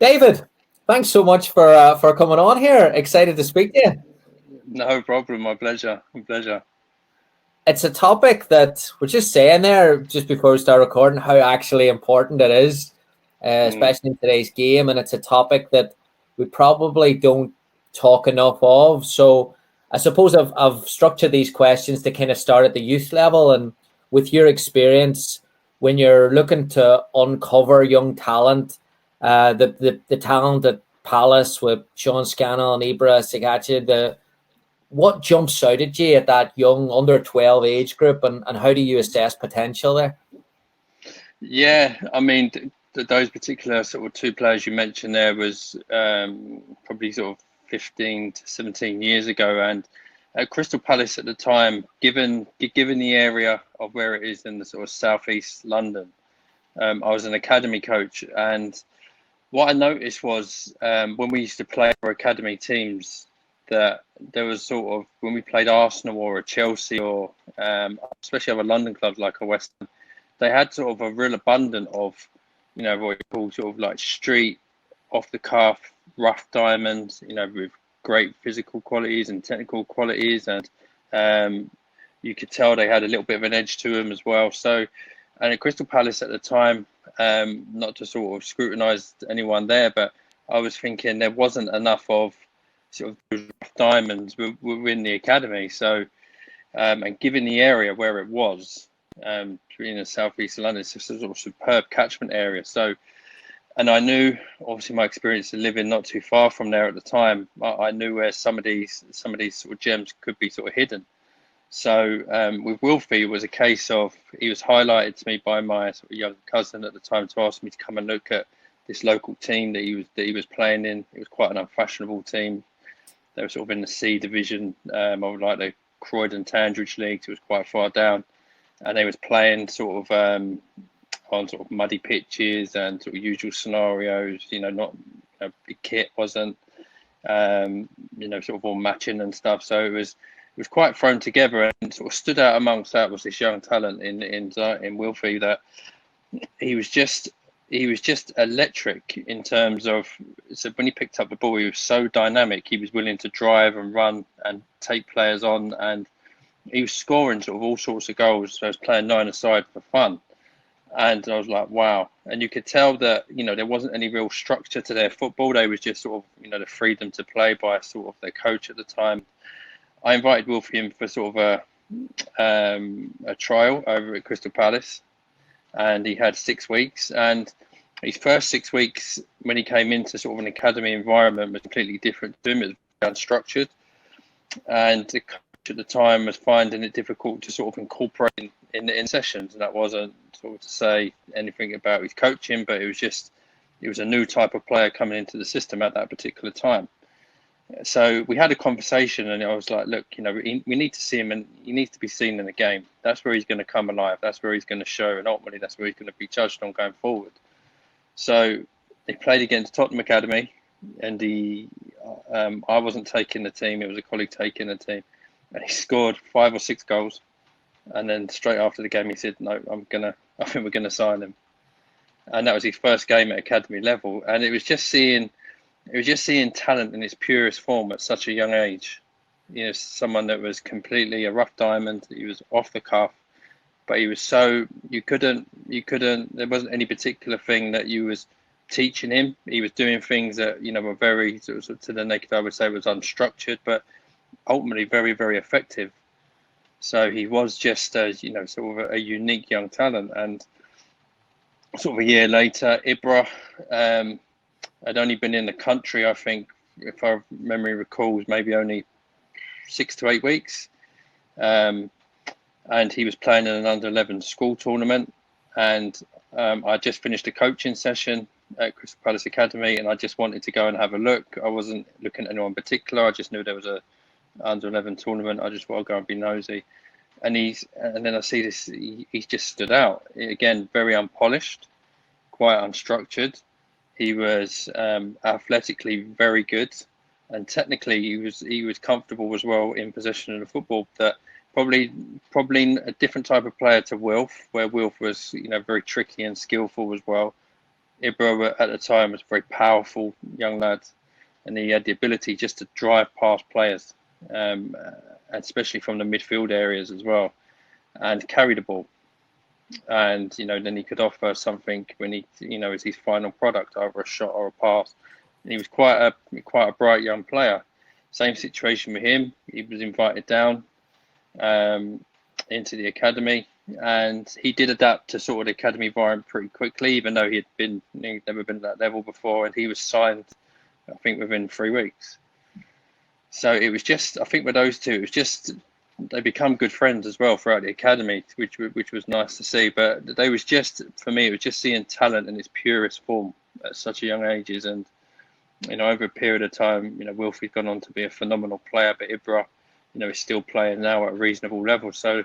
David, thanks so much for coming on here. Excited to speak to you. No problem. My pleasure. My pleasure. It's a topic that we're just saying there just before we start recording how actually important it is, especially in today's game, and it's a topic that we probably don't talk enough of. So I suppose I've structured these questions to kind of start at the youth level, and with your experience, when you're looking to uncover young talent, the talent at Palace with Sean Scannell and Ibra Sagache, what jumps out at you at that young under 12 age group, and how do you assess potential there? Yeah, I mean, those particular sort of two players you mentioned there was probably sort of 15 to 17 years ago, and at Crystal Palace at the time, given the area of where it is in the sort of southeast London, I was an academy coach, and what I noticed was when we used to play for academy teams, that there was sort of, when we played Arsenal or a Chelsea or especially other London clubs like a West Ham, they had sort of a real abundance of, what you call sort of like street, off the cuff, rough diamonds, with great physical qualities and technical qualities, and you could tell they had a little bit of an edge to them as well. So, and at Crystal Palace at the time, not to sort of scrutinise anyone there, but I was thinking there wasn't enough of sort of those rough diamonds within the academy. So, and given the area where it was, in the southeast of London, it's just a sort of superb catchment area. So, and I knew, obviously, my experience of living not too far from there at the time, I knew where some of these sort of gems could be sort of hidden. So with Wilfie, it was a case of, he was highlighted to me by my sort of young cousin at the time to ask me to come and look at this local team that he was playing in. It was quite an unfashionable team. They were sort of in the C division, of like the Croydon Tandridge leagues. It was quite far down, and they was playing sort of on sort of muddy pitches and sort of usual scenarios. Not the kit wasn't sort of all matching and stuff. So it was quite thrown together, and sort of stood out amongst that was this young talent in Wilfie, that he was just electric in terms of, so when he picked up the ball, he was so dynamic. He was willing to drive and run and take players on, and he was scoring sort of all sorts of goals. So he was playing nine-a-side for fun. And I was like, wow. And you could tell that, there wasn't any real structure to their football. They was just sort of, the freedom to play by sort of their coach at the time. I invited Wilfie in for sort of a trial over at Crystal Palace, and he had 6 weeks. And his first 6 weeks, when he came into sort of an academy environment, was completely different to him. It was very unstructured, and the coach at the time was finding it difficult to sort of incorporate in sessions. And that wasn't sort of to say anything about his coaching, but it was a new type of player coming into the system at that particular time. So we had a conversation, and I was like, look, we need to see him, and he needs to be seen in the game. That's where he's going to come alive. That's where he's going to show, and ultimately that's where he's going to be judged on going forward. So they played against Tottenham Academy, and I wasn't taking the team. It was a colleague taking the team, and he scored 5 or 6 goals. And then straight after the game, he said, no, I think we're going to sign him. And that was his first game at academy level. And it was just seeing talent in its purest form at such a young age. Someone that was completely a rough diamond. He was off the cuff, but he was so, you couldn't, there wasn't any particular thing that you was teaching him. He was doing things that, were very, sort of to the naked eye, I would say, was unstructured, but ultimately very, very effective. So he was just, sort of a unique young talent. And sort of a year later, Ibra, I'd only been in the country, I think, if our memory recalls, maybe only 6 to 8 weeks. And he was playing in an under-11 school tournament. And I just finished a coaching session at Crystal Palace Academy, and I just wanted to go and have a look. I wasn't looking at anyone in particular. I just knew there was a under-11 tournament. I just thought I'd go and be nosy. And then I see this, he's just stood out. Again, very unpolished, quite unstructured. He was athletically very good, and technically he was comfortable as well in possession of the football. That probably a different type of player to Wilf, where Wilf was very tricky and skillful as well. Ibra at the time was a very powerful young lad, and he had the ability just to drive past players, especially from the midfield areas as well, and carry the ball. And then he could offer something when he, as his final product, either a shot or a pass. And he was quite a bright young player. Same situation with him. He was invited down into the academy, and he did adapt to sort of the academy environment pretty quickly, even though he'd never been at that level before, and he was signed, I think, within 3 weeks. So it was just, I think with those two, it was just, they become good friends as well throughout the academy, which was nice to see. But they was just, for me, it was just seeing talent in its purest form at such a young ages. And over a period of time, Wilfie's gone on to be a phenomenal player, but Ibra, is still playing now at a reasonable level. So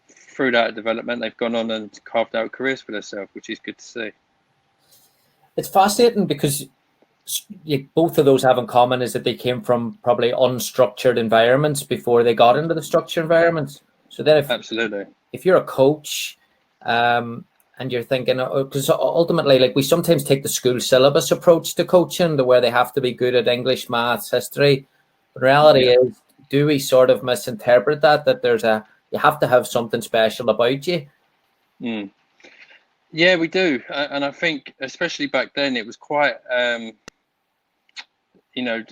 through that development, they've gone on and carved out careers for themselves, which is good to see. It's fascinating because both of those have in common is that they came from probably unstructured environments before they got into the structured environments. So then absolutely, if you're a coach and you're thinking, because ultimately, like, we sometimes take the school syllabus approach to coaching, to where they have to be good at English, maths, history. But reality is, do we sort of misinterpret that you have to have something special about you? Yeah, we do. And I think especially back then it was quite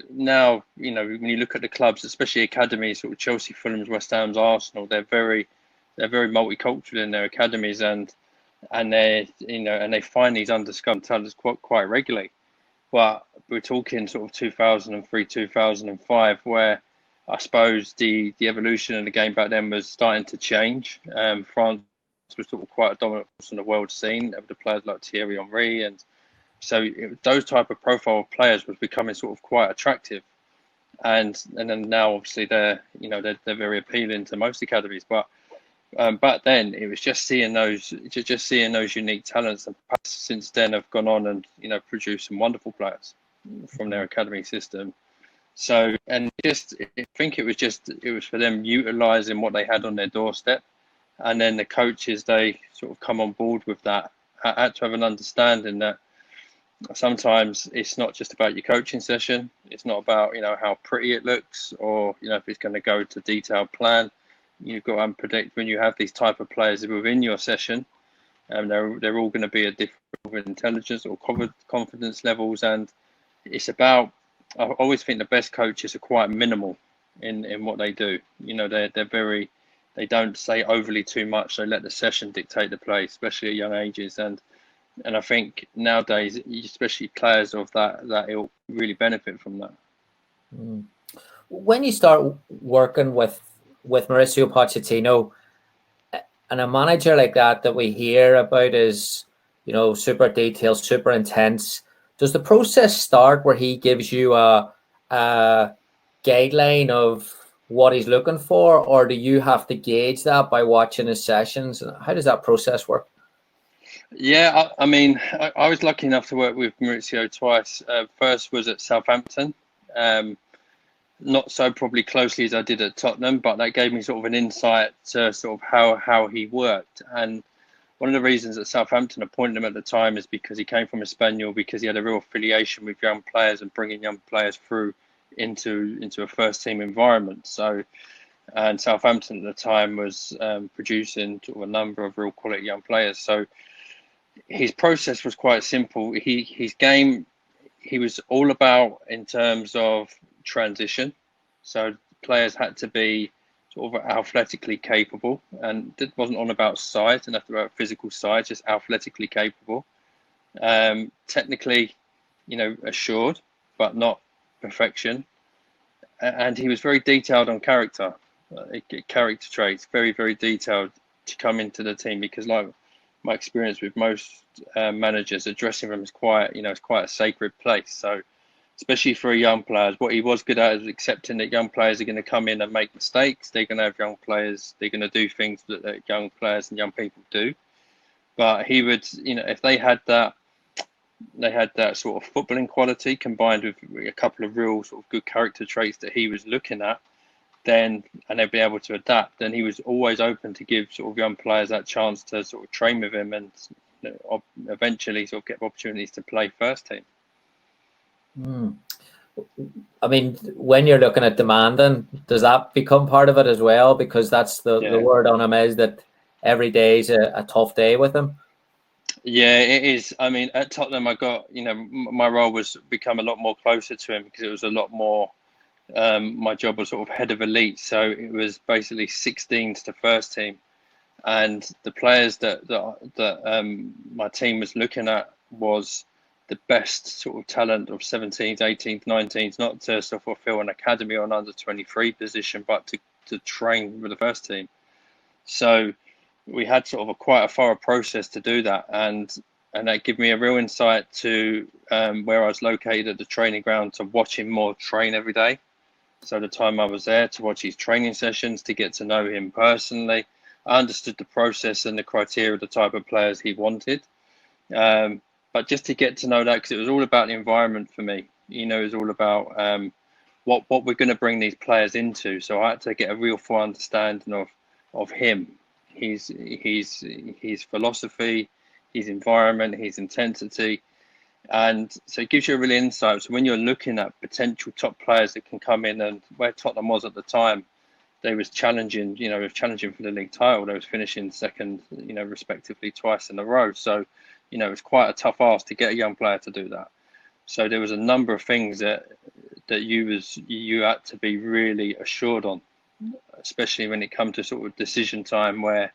now, when you look at the clubs, especially academies, sort of Chelsea, Fulham's, West Ham's, Arsenal, they're very multicultural in their academies, and they and they find these undiscovered talents quite regularly. But we're talking sort of 2003, 2005, where I suppose the evolution of the game back then was starting to change. France was sort of quite a dominant force on the world scene with the players like Thierry Henry, and so those type of profile players was becoming sort of quite attractive, and then now obviously they're very appealing to most academies. But back then it was just seeing those unique talents, and perhaps since then have gone on and produced some wonderful players from their academy system. So I think it was for them utilising what they had on their doorstep, and then the coaches, they sort of come on board with that. I had to have an understanding that sometimes it's not just about your coaching session. It's not about how pretty it looks, or if it's going to go to detailed plan. You've got to predict when you have these type of players within your session, and they're all going to be at different intelligence or confidence levels. And it's about, I always think the best coaches are quite minimal in what they do. They don't say overly too much. They let the session dictate the play, especially at young ages. And I think nowadays, especially players of that ilk, really benefit from that. When you start working with Mauricio Pochettino, and a manager like that we hear about is, super detailed, super intense, does the process start where he gives you a guideline of what he's looking for, or do you have to gauge that by watching his sessions? How does that process work? Yeah, I was lucky enough to work with Mauricio twice. First was at Southampton, not so probably closely as I did at Tottenham, but that gave me sort of an insight to sort of how he worked. And one of the reasons that Southampton appointed him at the time is because he came from Espanyol, because he had a real affiliation with young players and bringing young players through into a first team environment. So, and Southampton at the time was producing sort of a number of real quality young players. So his process was quite simple. His game, he was all about in terms of transition. So players had to be sort of athletically capable, and it wasn't on about size and about physical size, just athletically capable. Technically, assured, but not perfection. And he was very detailed on character traits, very, very detailed to come into the team, because like my experience with most managers, the dressing room is quite, it's quite a sacred place. So especially for young players, what he was good at is accepting that young players are going to come in and make mistakes. They're going to have young players, they're going to do things that young players and young people do. But he would, if they had that sort of footballing quality combined with a couple of real sort of good character traits that he was looking at, and they'd be able to adapt. Then he was always open to give sort of young players that chance to sort of train with him and eventually sort of get opportunities to play first team. I mean, when you're looking at demanding, does that become part of it as well? Because that's the word on him, is that every day is a tough day with him. Yeah, it is. I mean, at Tottenham, I got, my role was become a lot more closer to him because it was a lot more, my job was sort of head of elite. So it was basically 16s to first team. And the players that my team was looking at was the best sort of talent of 17s, 18s, 19s, not to sort of fulfill an academy or an under 23 position, but to train with the first team. So we had sort of quite a thorough process to do that, and that gave me a real insight to where I was located at the training ground, to watch him more train every day. So the time I was there, to watch his training sessions, to get to know him personally. I understood the process and the criteria of the type of players he wanted. But just to get to know that, because it was all about the environment for me. It was all about what we're going to bring these players into. So I had to get a real full understanding of him, his philosophy, his environment, his intensity. And so it gives you a real insight. So when you're looking at potential top players that can come in, and where Tottenham was at the time, they was challenging, for the league title. They was finishing second, respectively twice in a row. So, it was quite a tough ask to get a young player to do that. So there was a number of things that you had to be really assured on, especially when it comes to sort of decision time, where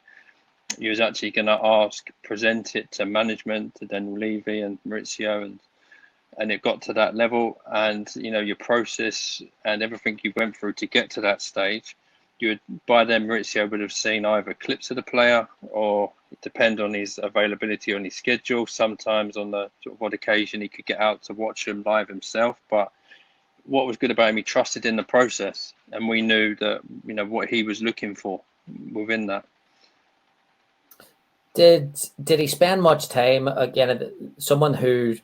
you was actually going to present it to management, to Daniel Levy and Mauricio, and it got to that level, and your process and everything you went through to get to that stage. By then Mauricio would have seen either clips of the player, or it depend on his availability on his schedule. Sometimes on the sort of odd occasion he could get out to watch him live himself. But what was good about him, he trusted in the process, and we knew that what he was looking for within that. Did he spend much time, again, someone who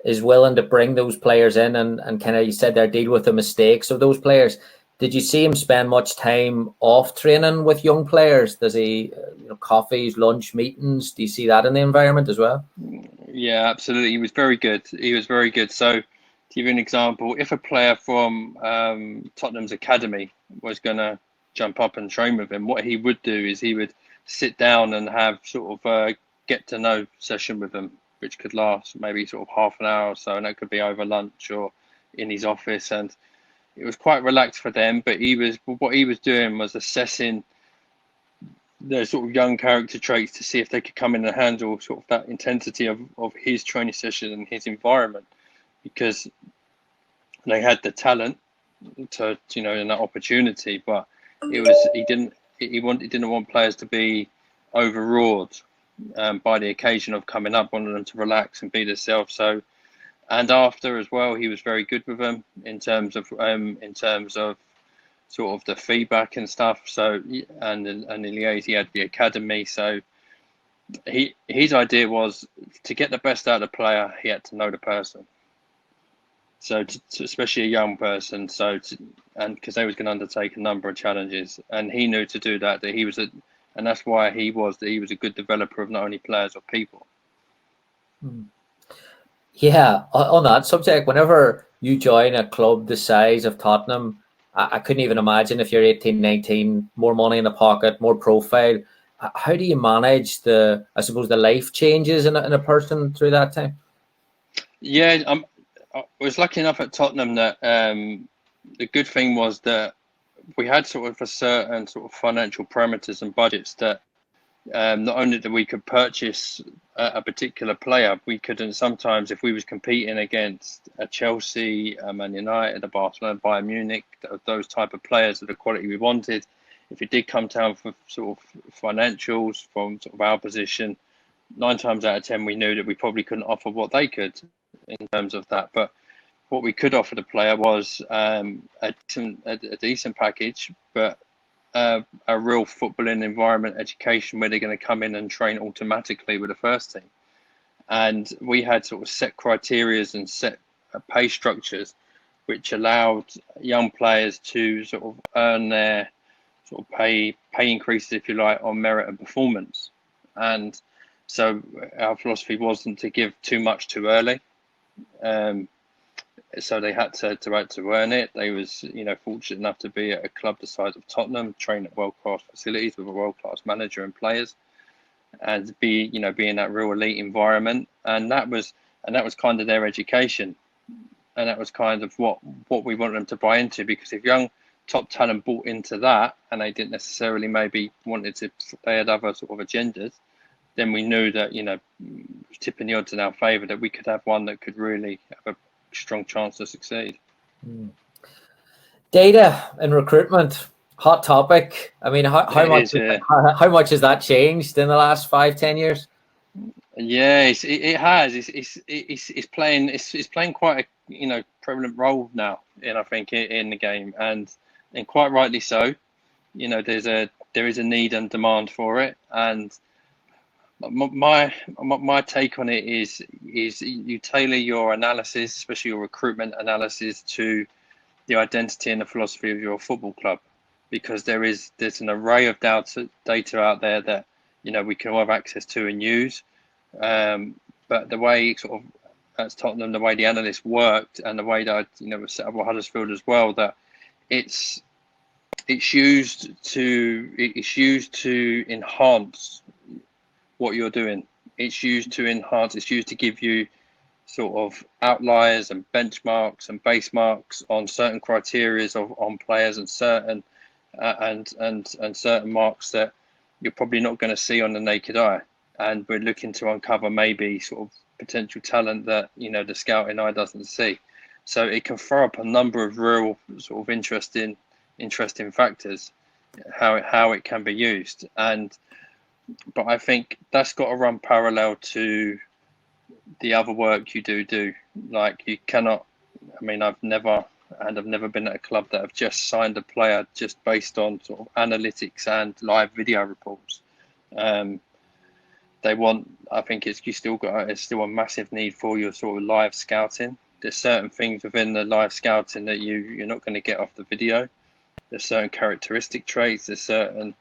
is willing to bring those players in and kind of, you said there, deal with the mistakes of those players? Did you see him spend much time off training with young players? Does he, coffees, lunch, meetings? Do you see that in the environment as well? Yeah, absolutely. He was very good. So, to give you an example, if a player from Tottenham's academy was going to jump up and train with him, what he would do is he would sit down and have sort of a get to know session with him, which could last maybe sort of half an hour or so, and that could be over lunch or in his office. And it was quite relaxed for them, but what he was doing was assessing their sort of young character traits to see if they could come in and handle sort of that intensity of his training session and his environment, because they had the talent to, and that opportunity, but he didn't want players to be overawed by the occasion of coming up, wanted them to relax and be themselves. So, and after as well, he was very good with them in terms of sort of the feedback and stuff. So, and in liaison, he had the academy. So his idea was to get the best out of the player, he had to know the person. So especially a young person. And because they was going to undertake a number of challenges, and he knew to do that he was and that's why he was a good developer of not only players or people. Yeah, on that subject, whenever you join a club the size of Tottenham, I couldn't even imagine, if you're 18, 19, more money in the pocket, more profile. How do you manage the life changes in a person through that time? Yeah, I was lucky enough at Tottenham that the good thing was that we had sort of a certain sort of financial parameters and budgets that not only that we could purchase a particular player, we could, and sometimes if we was competing against a Chelsea, a Man United, a Barcelona, Bayern Munich, those type of players of the quality we wanted, if it did come down for sort of financials from sort of our position, 9 times out of 10 we knew that we probably couldn't offer what they could in terms of that. But what we could offer the player was a decent package, but a real footballing environment, education, where they're going to come in and train automatically with the first team. And we had sort of set criterias and set pay structures which allowed young players to sort of earn their sort of pay increases, if you like, on merit and performance. And So our philosophy wasn't to give too much too early. So they had to earn it. They was, fortunate enough to be at a club the size of Tottenham, train at world-class facilities with a world-class manager and players, and be in that real elite environment. And that was kind of their education, and that was kind of what we wanted them to buy into. Because if young top talent bought into that, and they didn't necessarily maybe they had other sort of agendas, then we knew that, tipping the odds in our favour, that we could have one that could really have a strong chance to succeed. Data and recruitment, hot topic. I mean, how much has that changed in the last 5-10 years? Yeah, it has. It's playing quite a prevalent role now, I think, in the game, and quite rightly so. There is a need and demand for it, and my take on it is you tailor your analysis, especially your recruitment analysis, to the identity and the philosophy of your football club, because there's an array of data out there that we can all have access to and use, but the way sort of at Tottenham, the way the analysts worked, and the way that was set up at Huddersfield as well, that it's used to enhance what you're doing. It's used to give you sort of outliers and benchmarks and base marks on certain criteria on players, and certain certain marks that you're probably not going to see on the naked eye. And we're looking to uncover maybe sort of potential talent that the scouting eye doesn't see. So it can throw up a number of real sort of interesting factors, how it can be used. But I think that's got to run parallel to the other work you do. Like, you cannot, I mean, I've never been at a club that have just signed a player just based on sort of analytics and live video reports. I think it's still a massive need for your sort of live scouting. There's certain things within the live scouting that you're not going to get off the video. There's certain characteristic traits. There's certain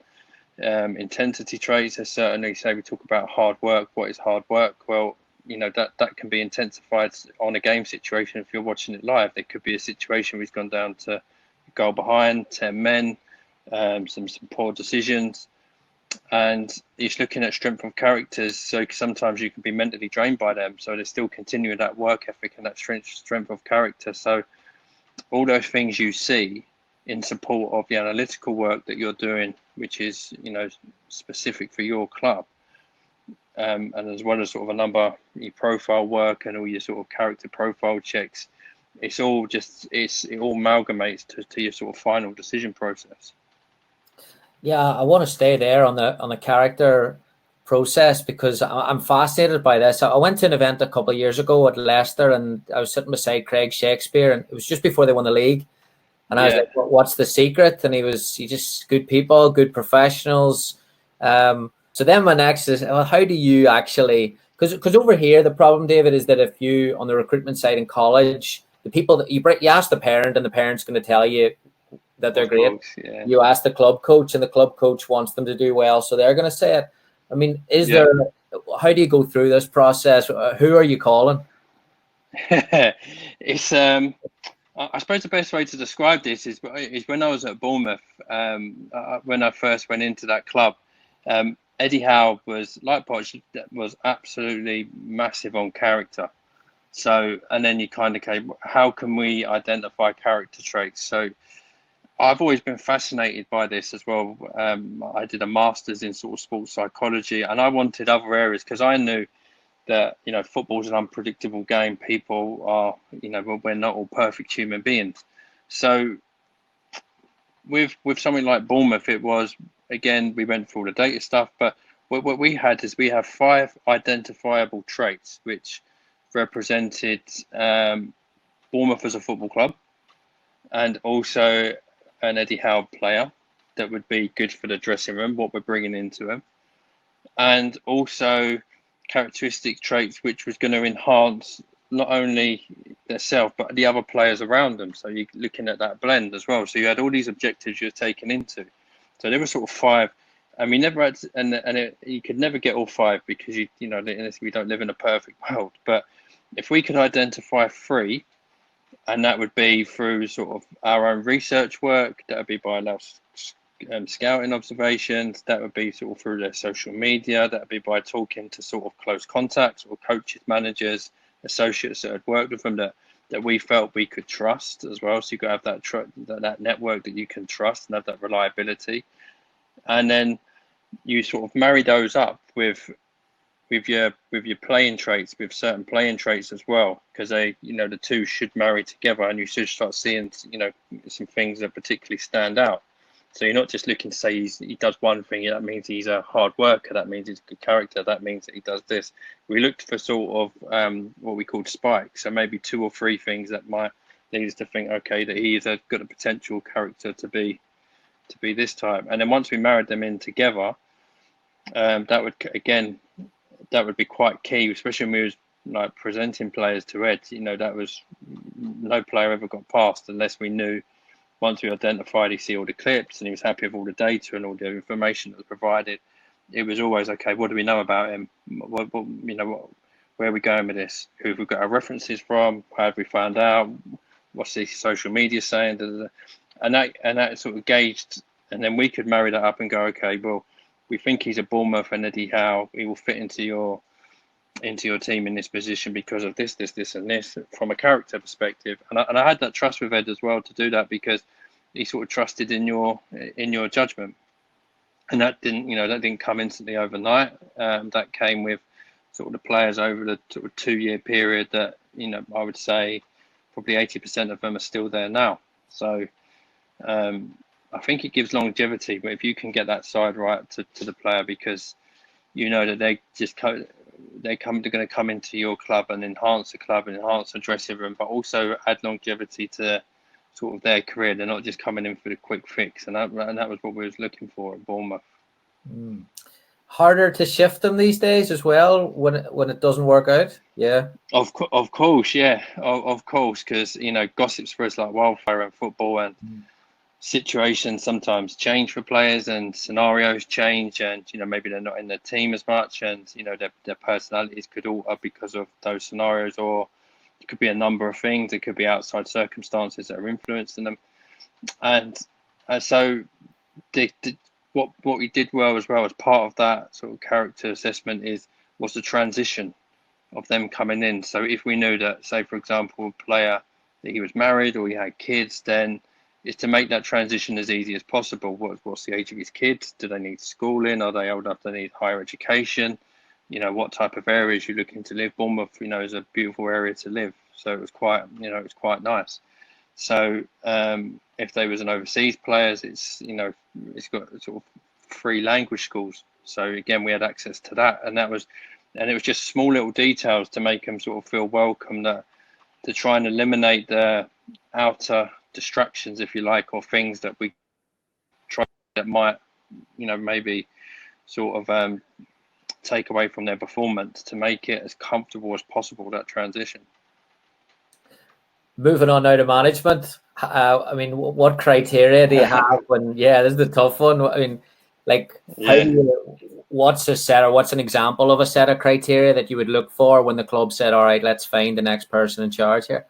intensity traits. There's certainly, say we talk about hard work. What is hard work? Well, that can be intensified on a game situation. If you're watching it live, there could be a situation where he's gone down to goal behind, 10 men, some poor decisions, and he's looking at strength of characters. So sometimes you can be mentally drained by them. So they're still continuing that work ethic and that strength of character. So all those things you see in support of the analytical work that you're doing, which is specific for your club, and as well as sort of a number of your profile work and all your sort of character profile checks, it all amalgamates to your sort of final decision process. Yeah, I want to stay there on the character process, because I'm fascinated by this. I went to an event a couple of years ago at Leicester, and I was sitting beside Craig Shakespeare, and it was just before they won the league. And I was like, what's the secret? And he just good people, good professionals. So then my next is, well, how do you actually, because over here, the problem, David, is that if you, on the recruitment side in college, the people that you ask the parent, and the parent's going to tell you that they're great. Yeah. You ask the club coach, and the club coach wants them to do well, so they're going to say it. I mean, how do you go through this process? Who are you calling? It's I suppose the best way to describe this is when I was at Bournemouth, when I first went into that club. Eddie Howe was, like Poch, was absolutely massive on character. So, and then you kind of came, how can we identify character traits? So I've always been fascinated by this as well. I did a master's in sort of sports psychology, and I wanted other areas, because I knew that football's an unpredictable game. People are, we're not all perfect human beings. So with something like Bournemouth, it was, again, we went through all the data stuff, but what we had is we have 5 identifiable traits which represented Bournemouth as a football club, and also an Eddie Howe player that would be good for the dressing room, what we're bringing into him, and also characteristic traits which was going to enhance not only themselves but the other players around them. So you're looking at that blend as well. So you had all these objectives you're taking into. So there were sort of 5 and we never had, you could never get all 5 because we don't live in a perfect world. But if we could identify 3, and that would be through sort of our own research work, that would be by our scouting observations, that would be sort of through their social media, that would be by talking to sort of close contacts or coaches, managers, associates that had worked with them that we felt we could trust as well. So you got to have that network that you can trust and have that reliability. And then you sort of marry those up with your playing traits, with certain playing traits as well, because they, the two should marry together, and you should start seeing, some things that particularly stand out. So you're not just looking to say he does one thing, that means he's a hard worker, that means he's a good character, that means that he does this. We looked for sort of what we called spikes, so maybe 2 or 3 things that might lead us to think, okay, that he's got a potential character to be this type. And then once we married them in together, that would be quite key, especially when we was like presenting players to Ed. That was, no player ever got past unless we knew, once we identified, he see all the clips and he was happy with all the data and all the information that was provided. It was always, okay, what do we know about him? Where are we going with this? Who have we got our references from? How have we found out? What's the social media saying? And that sort of gauged, and then we could marry that up and go, okay, well, we think he's a Bournemouth and Eddie Howe, he will fit into your team in this position because of this, and this from a character perspective. And I had that trust with Ed as well to do that, because he sort of trusted in your judgment. And that didn't come instantly overnight. That came with sort of the players over the sort of 2-year period that, I would say probably 80% of them are still there now. So I think it gives longevity, but if you can get that side right to the player, because that they're going to come into your club and enhance the club and enhance the dressing room, but also add longevity to sort of their career. They're not just coming in for the quick fix, and that was what we was looking for at Bournemouth. Harder to shift them these days as well when it doesn't work out. Yeah, of course, yeah, of course, because gossip spreads like wildfire in football, and situations sometimes change for players and scenarios change, and maybe they're not in their team as much, and their personalities could alter because of those scenarios, or it could be a number of things. It could be outside circumstances that are influencing them, and so what we did well as part of that sort of character assessment was the transition of them coming in. So if we knew that, say for example, a player that he was married or he had kids, then is to make that transition as easy as possible. What's the age of his kids? Do they need schooling? Are they old enough to need higher education? What type of areas you're looking to live? Bournemouth, is a beautiful area to live. So it was quite nice. So if they was an overseas player, it's got sort of free language schools. So again, we had access to that, and it was just small little details to make them sort of feel welcome, that to try and eliminate the outer distractions, if you like, or things that we try that might maybe sort of take away from their performance, to make it as comfortable as possible, that transition. Moving on now to management. What criteria do you have when? Yeah, this is the tough one. What's a set, or what's an example of a set of criteria that you would look for when the club said, all right, let's find the next person in charge here?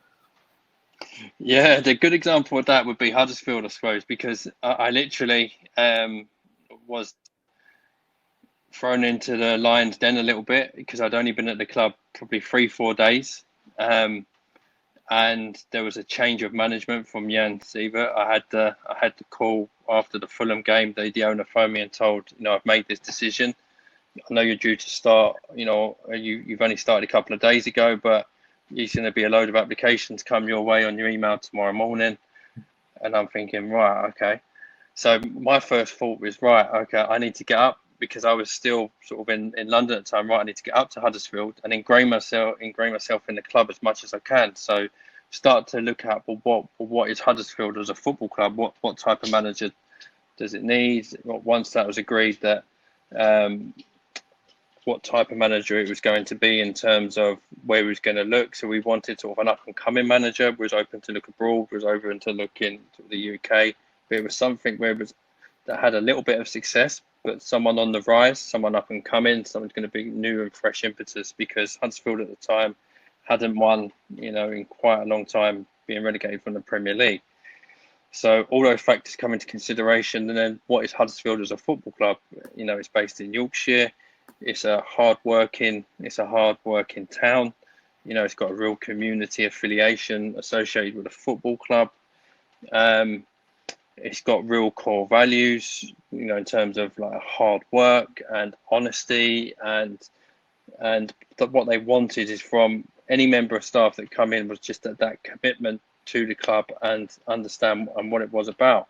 Yeah, the good example of that would be Huddersfield, I suppose, because I literally was thrown into the lion's den a little bit, because I'd only been at the club probably 3-4 days. And there was a change of management from Jan Sievert. I had the call after the Fulham game. The owner phoned me and told, I've made this decision. I know you're due to start, you've only started a couple of days ago, but there's going to be a load of applications come your way on your email tomorrow morning. And I'm thinking, right, okay. So my first thought was, right, okay, I need to get up, because I was still sort of in London at the time. Right, I need to get up to Huddersfield and ingrain myself in the club as much as I can. So start to look at, well, what is Huddersfield as a football club? What type of manager does it need? Once that was agreed, that what type of manager it was going to be in terms of where he was going to look. So we wanted sort of an up-and-coming manager, was open to look abroad, was open to look in the UK. But it was something that had a little bit of success, but someone on the rise, someone up and coming, someone's going to be new and fresh impetus, because Huddersfield at the time hadn't won, in quite a long time, being relegated from the Premier League. So all those factors come into consideration. And then what is Huddersfield as a football club? It's based in Yorkshire. It's a hard-working town. It's got a real community affiliation associated with a football club. It's got real core values, in terms of like hard work and honesty, and what they wanted is from any member of staff that come in was just that commitment to the club and understand what it was about.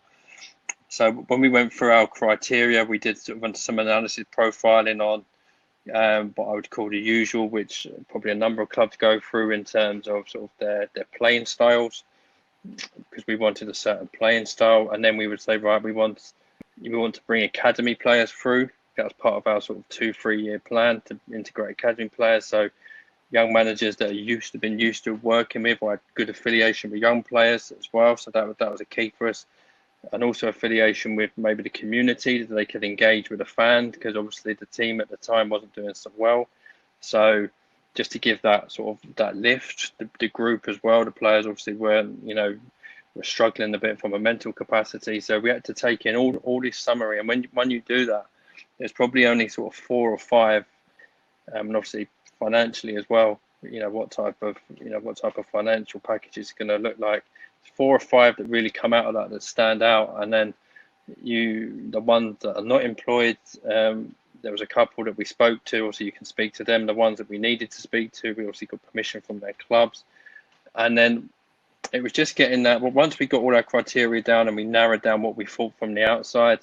So when we went through our criteria, we did sort of some analysis profiling on what I would call the usual, which probably a number of clubs go through in terms of sort of their playing styles, because we wanted a certain playing style. And then we would say, right, we want to bring academy players through. That was part of our sort of 2-3 year plan to integrate academy players. So young managers that are been used to working with, or had good affiliation with young players as well. So that was a key for us. And also affiliation with maybe the community, that they could engage with a fan, because obviously the team at the time wasn't doing so well. So just to give that sort of that lift, the group as well, the players obviously weren't, were struggling a bit from a mental capacity. So we had to take in all this summary. And when you do that, there's probably only sort of 4 or 5, and obviously financially as well, what type of financial package is going to look like. 4 or 5 that really come out of that stand out. And then the ones that are not employed, there was a couple that we spoke to. Also, you can speak to them. The ones that we needed to speak to, we obviously got permission from their clubs. And then it was just getting that. Well, once we got all our criteria down and we narrowed down what we thought from the outside,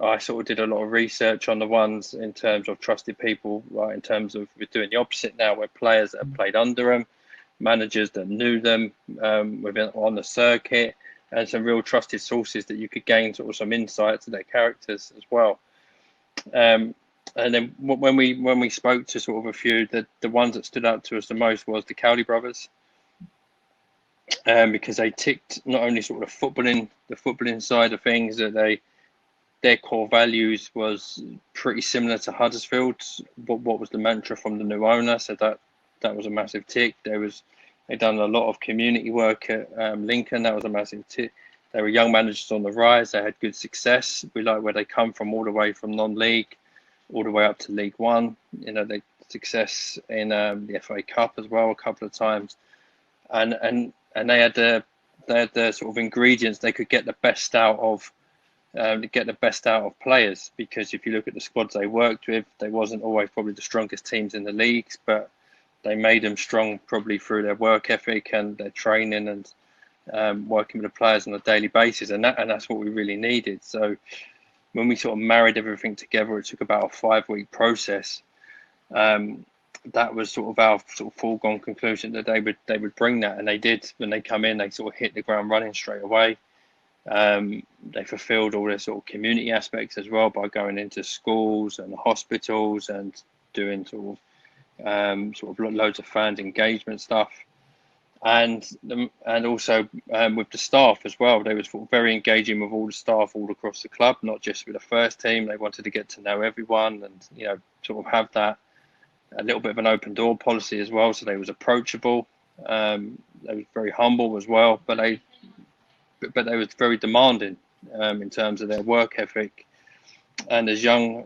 I sort of did a lot of research on the ones in terms of trusted people, right? In terms of, we're doing the opposite now, where players that have played under them, managers that knew them on the circuit, and some real trusted sources that you could gain sort of some insights to their characters as well. And then when we spoke to sort of a few, the ones that stood out to us the most was the Cowley brothers, because they ticked not only sort of the footballing side of things, that their core values was pretty similar to Huddersfield's. What was the mantra from the new owner? So that was a massive tick. They'd done a lot of community work at Lincoln. That was a massive tick. They were young managers on the rise. They had good success. We like where they come from, all the way from non-league, all the way up to League One. They success in the FA Cup as well a couple of times, and they had the sort of ingredients. They could get the best out of. Players, because if you look at the squads they worked with, they wasn't always probably the strongest teams in the leagues, but they made them strong probably through their work ethic and their training and working with the players on a daily basis, and that's what we really needed. So when we sort of married everything together, it took about a 5-week process. That was sort of our sort of foregone conclusion that they would bring that, and they did. When they come in, they sort of hit the ground running straight away. They fulfilled all their sort of community aspects as well by going into schools and hospitals and doing sort of loads of fans engagement stuff, and also with the staff as well. They were sort of very engaging with all the staff all across the club, not just with the first team. They wanted to get to know everyone and sort of have that a little bit of an open door policy as well. So they was approachable. They were very humble as well, but they was very demanding in terms of their work ethic. And as young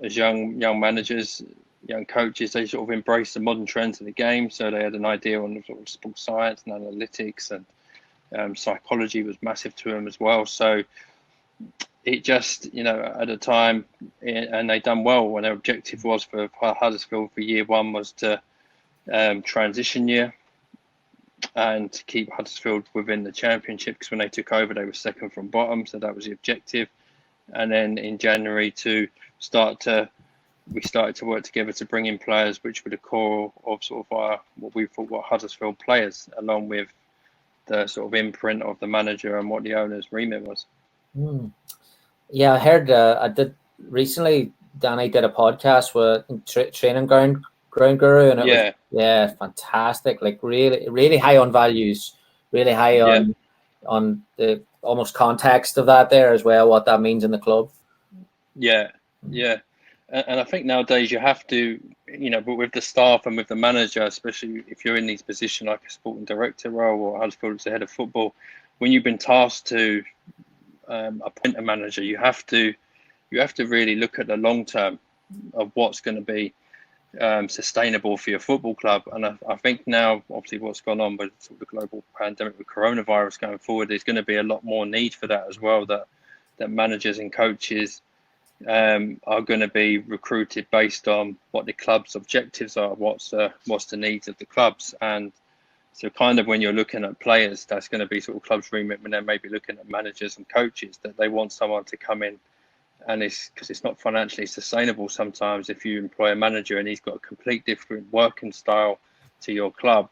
managers, young coaches, they sort of embraced the modern trends of the game. So they had an idea on sort of sports science and analytics, and psychology was massive to them as well. So it just, at the time, and they done well. When their objective was for Huddersfield for year one was to transition year and to keep Huddersfield within the championship, because when they took over, they were second from bottom. So that was the objective. And then in January we started to work together to bring in players which were the core of sort of what we thought were Huddersfield players, along with the sort of imprint of the manager and what the owner's remit was. Yeah, I heard. I did recently. Danny did a podcast with Training Ground Guru, and it was fantastic. Like really high on values, really high on the almost context of that there as well. What that means in the club. Yeah. And I think nowadays you have to, but with the staff and with the manager, especially if you're in these positions like a sporting director role or Huddersfield as the head of football, when you've been tasked to appoint a manager, you have to really look at the long term of what's going to be sustainable for your football club. And I think now, obviously, what's gone on with sort of the global pandemic with coronavirus going forward, there's going to be a lot more need for that as well. That managers and coaches are going to be recruited based on what the club's objectives are, what's the needs of the clubs. And so kind of when you're looking at players, that's going to be sort of clubs' remit when they're maybe looking at managers and coaches, that they want someone to come in, and because it's not financially sustainable sometimes if you employ a manager and he's got a complete different working style to your club,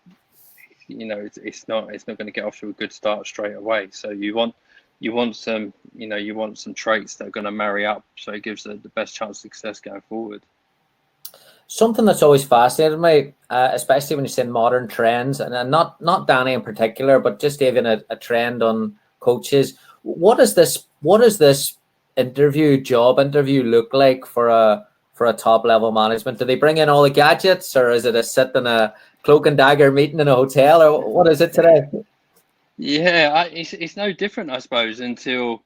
it's not going to get off to a good start straight away. So you want some traits that are going to marry up, so it gives the best chance of success going forward. Something that's always fascinated me, especially when you say modern trends, and not Danny in particular, but just even a trend on coaches. What is this job interview look like for a top level management? Do they bring in all the gadgets, or is it a sit in a cloak and dagger meeting in a hotel, or what is it today? Yeah, it's no different, I suppose, until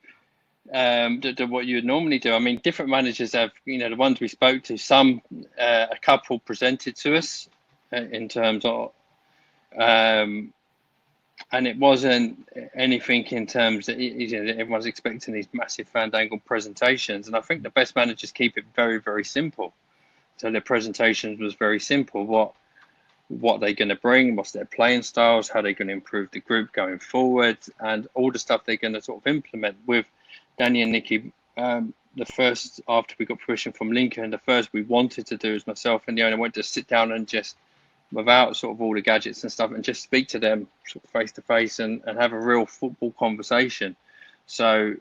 what you would normally do. I mean, different managers have, the ones we spoke to, some a couple presented to us in terms of, and it wasn't anything in terms that everyone's expecting these massive fandangle presentations. And I think the best managers keep it very, very simple. So their presentations was very simple. What they're going to bring, what's their playing styles, how they're going to improve the group going forward, and all the stuff they're going to sort of implement. With Danny and Nikki, the first, after we got permission from Lincoln, the first we wanted to do is myself and the owner went to sit down and just, without sort of all the gadgets and stuff, and just speak to them sort of face to face and have a real football conversation. So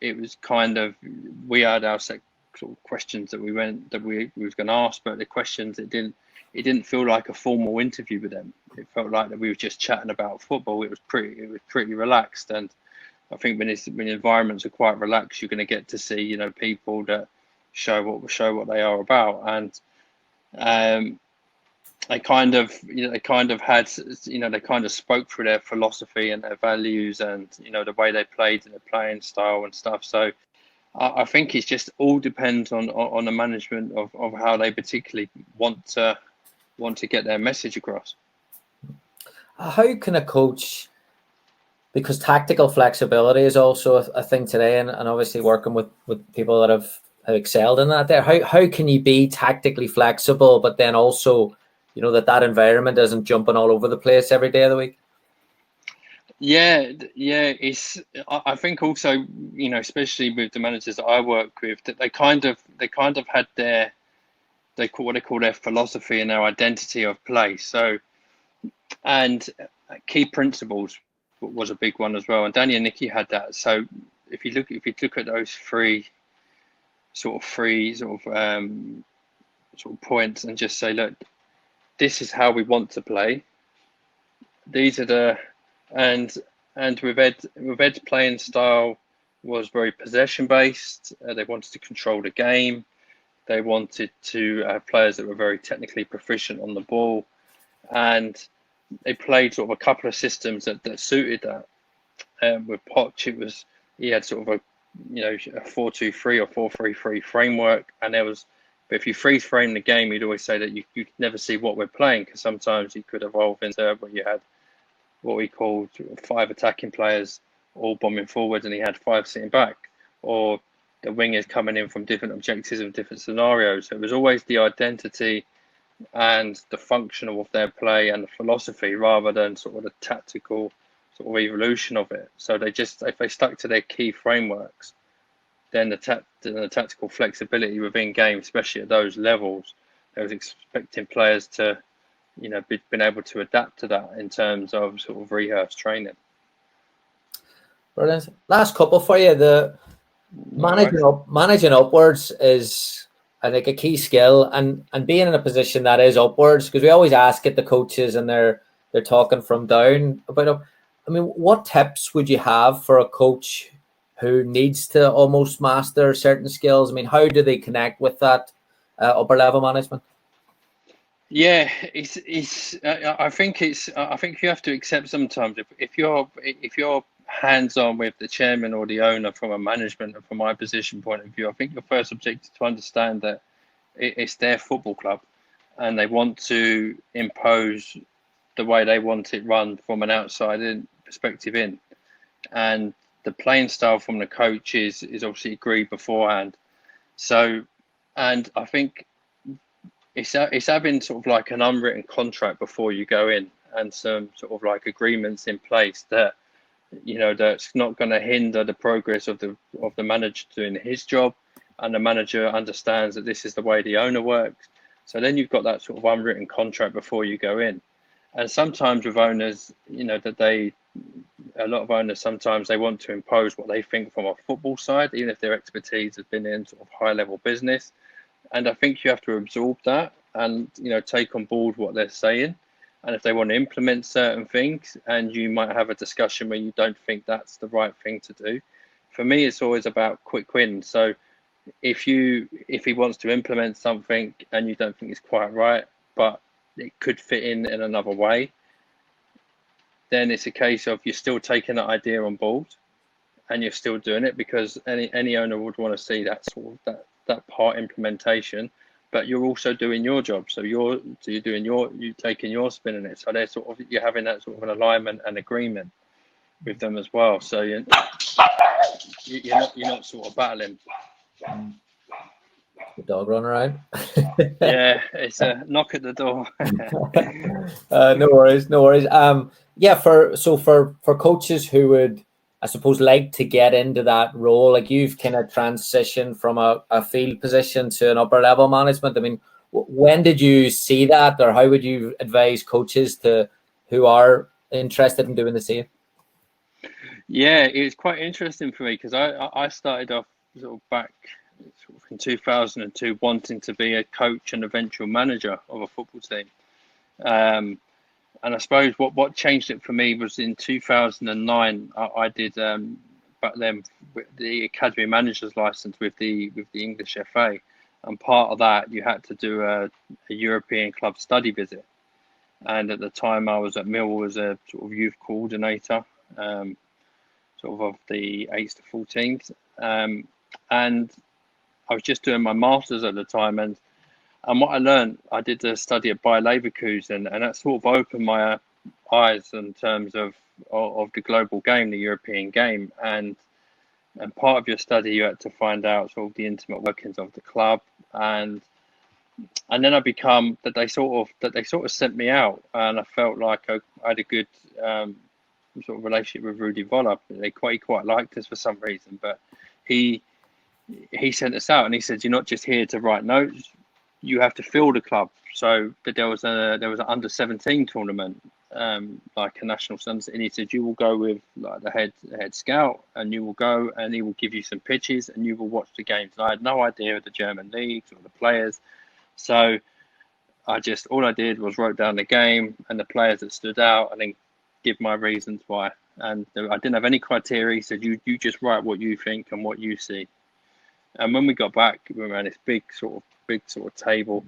it was kind of, we had our set sort of questions that we was going to ask, but the questions, it didn't feel like a formal interview with them. It felt like that we were just chatting about football. It was pretty relaxed, and I think when the environments are quite relaxed, you're going to get to see people that show what they are about. And they kind of spoke through their philosophy and their values and the way they played and their playing style and stuff. So I think it's just all depends on the management of how they particularly want to get their message across. How can a coach, because tactical flexibility is also a thing today, and obviously working with people that have excelled in that there, how can you be tactically flexible, but then also, that environment isn't jumping all over the place every day of the week? Yeah. I think also, especially with the managers that I work with, that they kind of had what they call their philosophy and their identity of play. So, and key principles was a big one as well. And Danny and Nikki had that. So if you look at those three points and just say, look, this is how we want to play. These are and with Ed's playing style was very possession based. They wanted to control the game. They wanted to have players that were very technically proficient on the ball, and they played sort of a couple of systems that suited that. With Poch, he had sort of a 4-2-3 or 4-3-3 framework, and but if you freeze frame the game, you'd always say that you could never see what we're playing, because sometimes you could evolve into where you had what we called 5 attacking players all bombing forward, and he had 5 sitting back, or the wingers coming in from different objectives and different scenarios. So it was always the identity and the functional of their play and the philosophy, rather than sort of the tactical sort of evolution of it. So if they stuck to their key frameworks, then the tactical flexibility within game, especially at those levels, they was expecting players to, been able to adapt to that in terms of sort of rehearsed training. Brilliant. Last couple for you. The managing upwards is, I think, a key skill, and being in a position that is upwards, because we always ask it the coaches and they're talking from down about. I mean, what tips would you have for a coach who needs to almost master certain skills? I mean, how do they connect with that upper level management? Yeah, I think you have to accept sometimes if you're hands on with the chairman or the owner from a management and from my position point of view, I think your first objective is to understand that it's their football club, and they want to impose the way they want it run from an outside in perspective in, and the playing style from the coach is obviously agreed beforehand. So, and I think it's having sort of like an unwritten contract before you go in, and some sort of like agreements in place that that's not going to hinder the progress of the manager doing his job, and the manager understands that this is the way the owner works. So then you've got that sort of unwritten contract before you go in. And sometimes with owners, a lot of owners, sometimes they want to impose what they think from a football side, even if their expertise has been in sort of high level business. And I think you have to absorb that and take on board what they're saying. And if they want to implement certain things, and you might have a discussion where you don't think that's the right thing to do, for me it's always about quick wins. So if he wants to implement something and you don't think it's quite right, but it could fit in another way, then it's a case of you're still taking that idea on board and you're still doing it, because any owner would want to see that sort of that part implementation, but you're also doing your job. So you're taking your spin in it. So they're you're having that sort of an alignment and agreement with them as well. So you're not sort of battling. The dog running around. Yeah, it's a knock at the door. No worries. Yeah, for coaches who would, I suppose, like to get into that role, like you've kind of transitioned from a field position to an upper level management. I mean, when did you see that, or how would you advise coaches who are interested in doing the same? Yeah, it was quite interesting for me, because I started off sort of back in 2002 wanting to be a coach and eventual manager of a football team. And I suppose what changed it for me was in 2009, I did back then the academy manager's license with the English FA, and part of that you had to do a European club study visit. And at the time I was at Millwall as a sort of youth coordinator, sort of the 8s to 14s, and I was just doing my masters at the time, and what I learned, I did a study at Bayer Leverkusen, and that sort of opened my eyes in terms of the global game, the European game, and part of your study you had to find out sort of the intimate workings of the club, and then I become that they sort of sent me out, and I felt like I had a good sort of relationship with Rudy Voller. They quite liked us for some reason, but he sent us out and he said, "You're not just here to write notes. You have to fill the club." So, but there was an under 17 tournament, like a national sunset, and he said you will go with like the head scout, and you will go and he will give you some pitches and you will watch the games. And I had no idea of the German leagues or the players, so all I did was wrote down the game and the players that stood out, and then give my reasons why. And I didn't have any criteria. He said you just write what you think and what you see. And when we got back, we were around this big sort of table,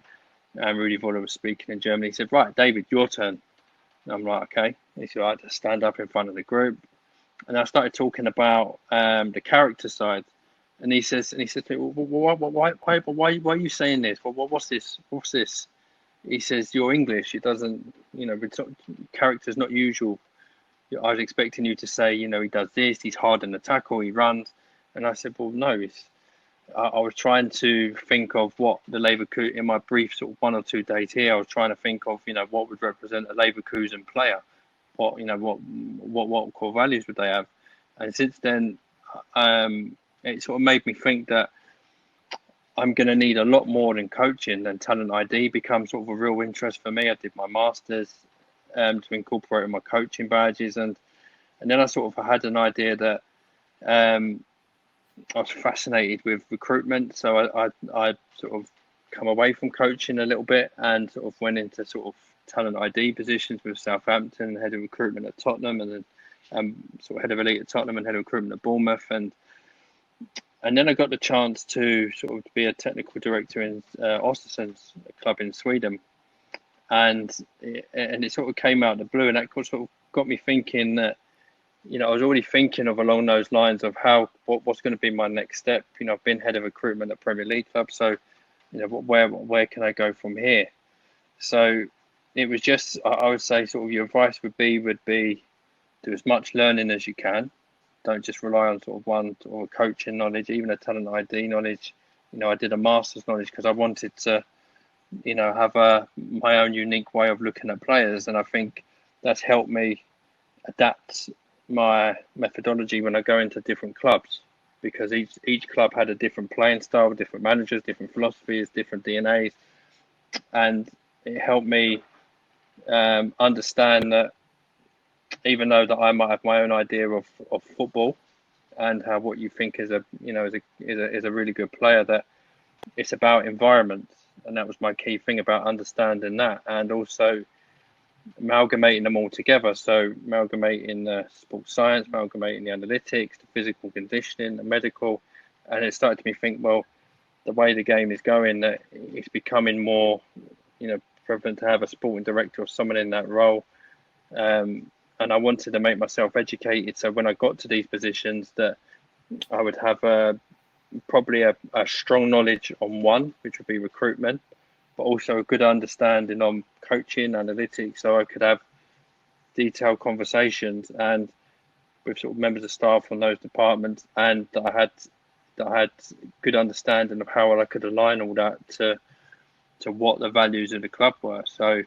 and Rudy Voller was speaking in German. He said, "Right, David, your turn." And I'm like, "Okay." He said, "I had to stand up in front of the group," and I started talking about the character side. And he says to me, "Why are you saying this? What's this? What's this?" He says, "You're English. It doesn't, character's not usual. I was expecting you to say, he does this. He's hard in the tackle. He runs." And I said, "Well, no, I was trying to think of what the Leverkusen, in my brief sort of 1 or 2 days here, I was trying to think of, what would represent a Leverkusen player, what core values would they have?" And since then, it sort of made me think that I'm going to need a lot more than coaching, and talent ID becomes sort of a real interest for me. I did my masters to incorporate in my coaching badges, and then I sort of had an idea that I was fascinated with recruitment, so I sort of come away from coaching a little bit and sort of went into sort of talent ID positions with Southampton, head of recruitment at Tottenham, and then sort of head of elite at Tottenham and head of recruitment at Bournemouth. And And then I got the chance to sort of be a technical director in Östersund's club in Sweden, and it sort of came out of the blue, and that sort of got me thinking that, you know, I was already thinking of along those lines of what's going to be my next step. You know, I've been head of recruitment at Premier League club, so you know, where can I go from here? So it was just, I would say, sort of your advice would be do as much learning as you can. Don't just rely on sort of one or coaching knowledge, even a talent ID knowledge. You know, I did a master's knowledge because I wanted to, you know, have my own unique way of looking at players, and I think that's helped me adapt my methodology when I go into different clubs, because each club had a different playing style, different managers, different philosophies, different DNAs, and it helped me understand that even though that I might have my own idea of football and how what you think is a really good player, that it's about environment, and that was my key thing about understanding that, and also amalgamating them all together. So amalgamating the sports science, amalgamating the analytics, the physical conditioning, the medical, and it started to me think, well, the way the game is going, that it's becoming more, you know, prevalent to have a sporting director or someone in that role. And I wanted to make myself educated, so when I got to these positions, that I would have probably a strong knowledge on one, which would be recruitment, but also a good understanding on coaching, analytics, so I could have detailed conversations and with sort of members of staff from those departments, and that I had good understanding of how I could align all that to what the values of the club were. So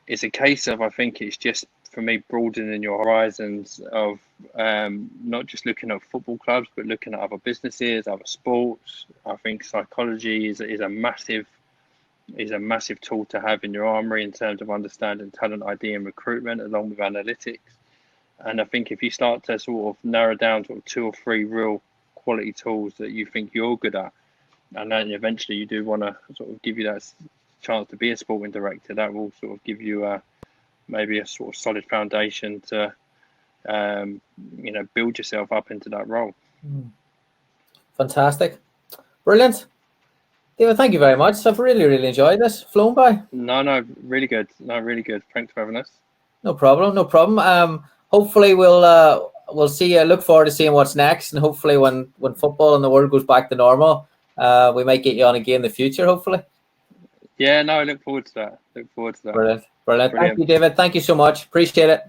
it's a case of, I think it's just, for me, broadening your horizons of not just looking at football clubs, but looking at other businesses, other sports. I think psychology is a massive tool to have in your armory in terms of understanding talent ID and recruitment, along with analytics. And I think if you start to sort of narrow down sort of 2 or 3 real quality tools that you think you're good at, and then eventually you do want to sort of give you that chance to be a sporting director, that will sort of give you maybe a sort of solid foundation to you know, build yourself up into that role. Fantastic. Brilliant. David, thank you very much. I've really enjoyed this. Flown by. No, really good. No, really good. Thanks for having us. No problem. Hopefully we'll see you. Look forward to seeing what's next, and hopefully when football in the world goes back to normal, we might get you on again in the future, hopefully. Yeah, no, I look forward to that. Brilliant. Thank you, David. Thank you so much. Appreciate it.